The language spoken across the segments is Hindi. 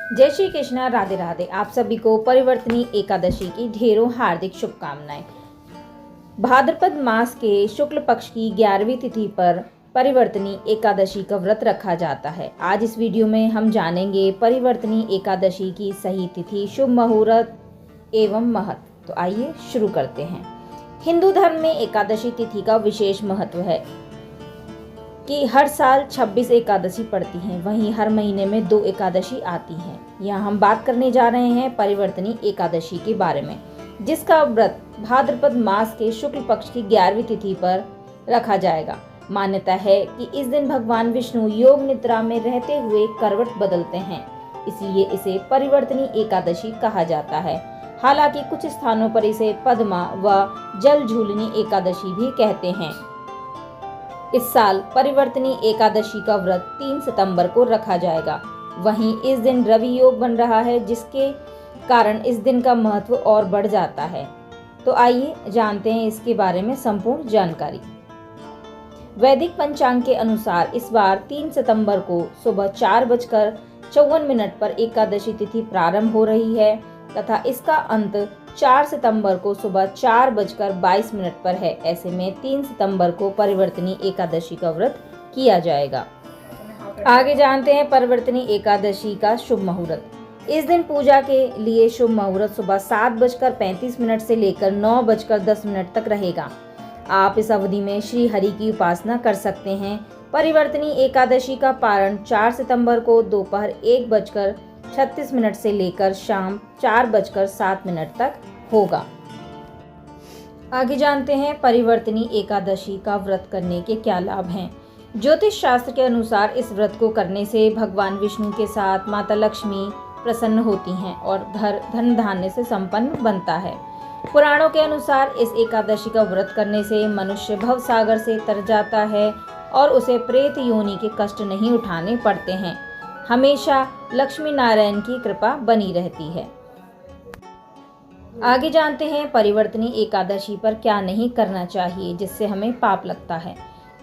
जय श्री कृष्णा, राधे राधे। आप सभी को परिवर्तनी एकादशी की ढेरों हार्दिक शुभकामनाएं। भाद्रपद मास के शुक्ल पक्ष की 11वीं तिथि पर परिवर्तनी एकादशी का व्रत रखा जाता है। आज इस वीडियो में हम जानेंगे परिवर्तनी एकादशी की सही तिथि, शुभ मुहूर्त एवं महत्व। तो आइए शुरू करते हैं। हिंदू धर्म में एकादशी तिथि का विशेष महत्व है कि हर साल 26 एकादशी पड़ती हैं, वहीं हर महीने में 2 एकादशी आती हैं। यहाँ हम बात करने जा रहे हैं परिवर्तनी एकादशी के बारे में, जिसका व्रत भाद्रपद मास के शुक्ल पक्ष की 11वीं तिथि पर रखा जाएगा। मान्यता है कि इस दिन भगवान विष्णु योग निद्रा में रहते हुए करवट बदलते हैं, इसलिए इसे परिवर्तनी एकादशी कहा जाता है। हालांकि कुछ स्थानों पर इसे पद्मा व जल झूलनी एकादशी भी कहते हैं। इस साल परिवर्तनी एकादशी का व्रत 3 सितंबर को रखा जाएगा। वहीं इस दिन रवि योग बन रहा है, जिसके कारण इस दिन का महत्व और बढ़ जाता है। तो आइए जानते हैं इसके बारे में संपूर्ण जानकारी। वैदिक पंचांग के अनुसार इस बार 3 सितंबर को सुबह 4:54 पर एकादशी तिथि प्रारंभ हो रही है तथा इसका अंत 4 सितंबर को सुबह 4:22 पर है। ऐसे में 3 सितंबर को परिवर्तनी एकादशी का व्रत किया जाएगा। आगे जानते हैं परिवर्तनी एकादशी का शुभ मुहूर्त। इस दिन पूजा के लिए शुभ मुहूर्त सुबह 7:35 से लेकर 9:10 तक रहेगा। आप इस अवधि में श्री हरि की उपासना कर सकते हैं। परिवर्तनी एकादशी का पारण 4 सितंबर को दोपहर 1:36 से लेकर शाम 4:07 तक होगा। आगे जानते हैं परिवर्तनी एकादशी का व्रत करने के क्या लाभ हैं। ज्योतिष शास्त्र के अनुसार इस व्रत को करने से भगवान विष्णु के साथ माता लक्ष्मी प्रसन्न होती हैं और धन धान्य से संपन्न बनता है। पुराणों के अनुसार इस एकादशी का व्रत करने से मनुष्य भव सागर से तर जाता है और उसे प्रेत योनि के कष्ट नहीं उठाने पड़ते हैं। हमेशा लक्ष्मी नारायण की कृपा बनी रहती है। आगे जानते हैं परिवर्तनी एकादशी पर क्या नहीं करना चाहिए जिससे हमें पाप लगता है।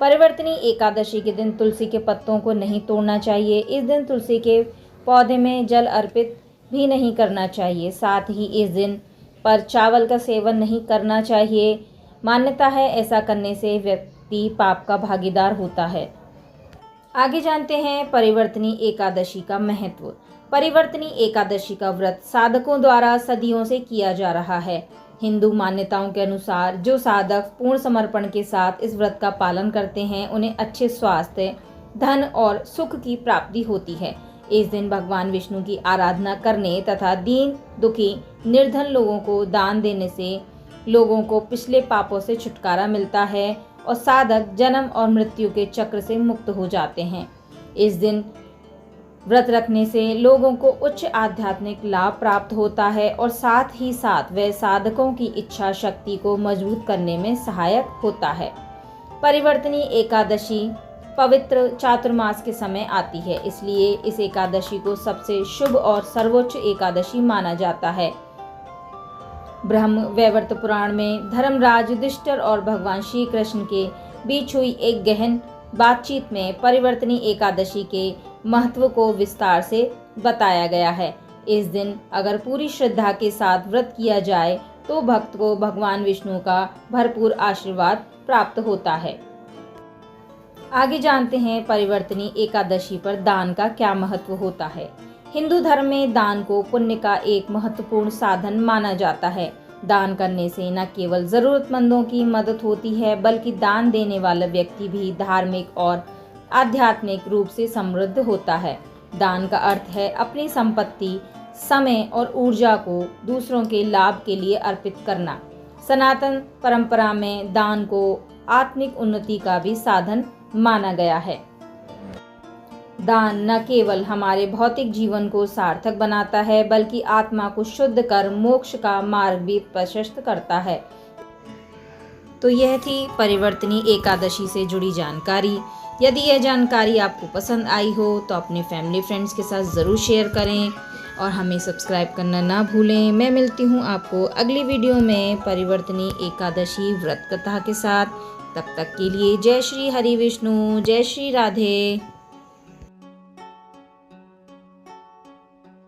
परिवर्तनी एकादशी के दिन तुलसी के पत्तों को नहीं तोड़ना चाहिए। इस दिन तुलसी के पौधे में जल अर्पित भी नहीं करना चाहिए। साथ ही इस दिन पर चावल का सेवन नहीं करना चाहिए। मान्यता है ऐसा करने से व्यक्ति पाप का भागीदार होता है। आगे जानते हैं परिवर्तनी एकादशी का महत्व। परिवर्तनी एकादशी का व्रत साधकों द्वारा सदियों से किया जा रहा है। हिंदू मान्यताओं के अनुसार जो साधक पूर्ण समर्पण के साथ इस व्रत का पालन करते हैं, उन्हें अच्छे स्वास्थ्य, धन और सुख की प्राप्ति होती है। इस दिन भगवान विष्णु की आराधना करने तथा दीन दुखी निर्धन लोगों को दान देने से लोगों को पिछले पापों से छुटकारा मिलता है और साधक जन्म और मृत्यु के चक्र से मुक्त हो जाते हैं। इस दिन व्रत रखने से लोगों को उच्च आध्यात्मिक लाभ प्राप्त होता है और साथ ही साथ वह साधकों की इच्छा शक्ति को मजबूत करने में सहायक होता है। परिवर्तनी एकादशी पवित्र चातुर्मास के समय आती है, इसलिए इस एकादशी को सबसे शुभ और सर्वोच्च एकादशी माना जाता है। ब्रह्म वैवर्त पुराण में धर्मराज युधिष्ठिर और भगवान श्री कृष्ण के बीच हुई एक गहन बातचीत में परिवर्तनी एकादशी के महत्व को विस्तार से बताया गया है। इस दिन अगर पूरी श्रद्धा के साथ व्रत किया जाए तो भक्त को भगवान विष्णु का भरपूर आशीर्वाद प्राप्त होता है। आगे जानते हैं परिवर्तनी एकादशी पर दान का क्या महत्व होता है। हिंदू धर्म में दान को पुण्य का एक महत्वपूर्ण साधन माना जाता है। दान करने से न केवल जरूरतमंदों की मदद होती है, बल्कि दान देने वाला व्यक्ति भी धार्मिक और आध्यात्मिक रूप से समृद्ध होता है। दान का अर्थ है अपनी संपत्ति, समय और ऊर्जा को दूसरों के लाभ के लिए अर्पित करना। सनातन परंपरा में दान को आत्मिक उन्नति का भी साधन माना गया है। दान न केवल हमारे भौतिक जीवन को सार्थक बनाता है, बल्कि आत्मा को शुद्ध कर मोक्ष का मार्ग भी प्रशस्त करता है। तो यह थी परिवर्तनी एकादशी से जुड़ी जानकारी। यदि यह जानकारी आपको पसंद आई हो तो अपने फैमिली फ्रेंड्स के साथ ज़रूर शेयर करें और हमें सब्सक्राइब करना ना भूलें। मैं मिलती हूँ आपको अगली वीडियो में परिवर्तनी एकादशी व्रत कथा के साथ। तब तक के लिए जय श्री हरि विष्णु, जय श्री राधे।